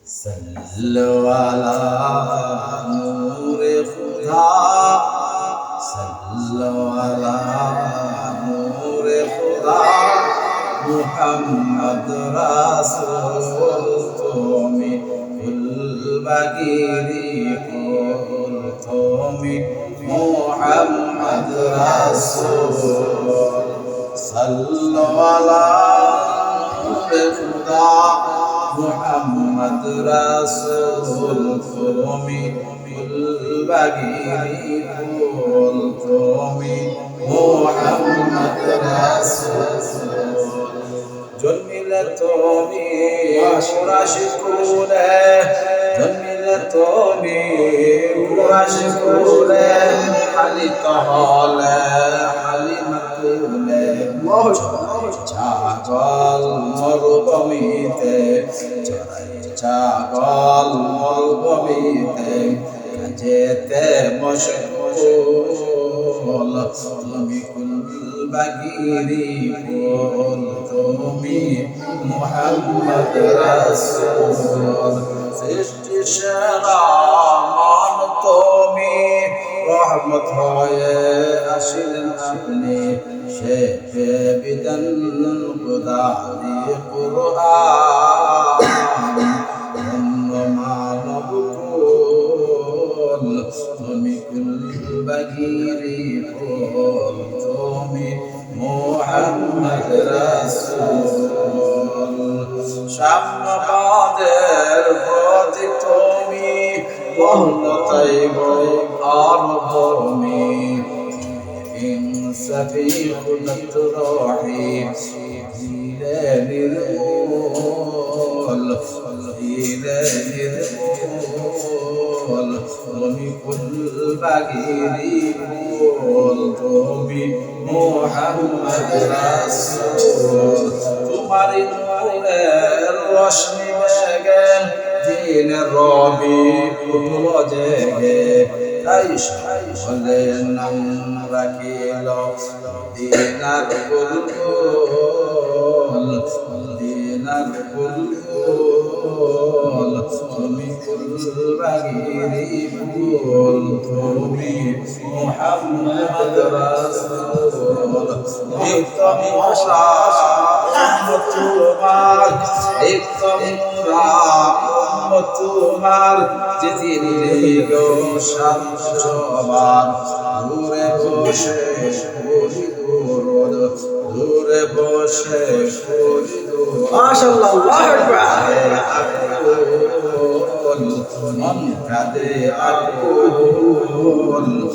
सल्लो अला नूरे खुदा सल्लो अला नूरे खुदा मुहम्मद रसूल तुमी कुलबगिरी कुल तुमी मुहम्मद रसूल सल्लो अला नूरे खुदा मुहम्मद रसूल तुमी कुलबगिरी कुल तुमी मुहम्मद रसूल जन्मिले तुमी कुरैश कुले जन्मिले तुमी कुरैश कुले हालित हले हालिमा कुले ছাগল মরুভূমিতে চড়াই ছাগল মরুভূমিতে যেতে মশগুল তুমি কুলবগিরি ফুল তুমি মুহাম্মদ রাসূল সৃষ্টি সেরা মান তুমি রহমত হয়ে আসিলেন আপনি শেফে বিদান খুদারি কুরআন অন্য মানব কুল তুমি কুলবগিরি ফুল তুমি মুহাম্মদ রাসূল শামবাদের প্রতীক তুমি বহনতাইব আর ভূমি سفينة روحي إلى نرمول إلى نرمول تومي كل بغيري قول تومي محمد رسول তোমারি নূরের রোশনি বেগে দিনের রবি উঠল জেগে তাই সকলে নাম রাখিল দিনার বুলবুল দিনার বুলবুল তুমি কুলবগিরি ফুল তুমি মুহাম্মদ রাসূল একদম মোরা তোমার একদম মোরা তোমার যেদিন গো সবার দূরে বসে করি দুরুদ দূরে বসে করি দুরুদ মাশাআল্লাহ আল্লাহু আকবার মন কাঁদে আকুল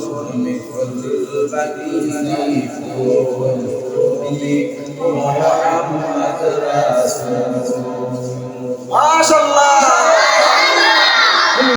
তুমি কুলবগিরি ফুল তুমি মুহাম্মদ রাসূল মাশাআল্লাহ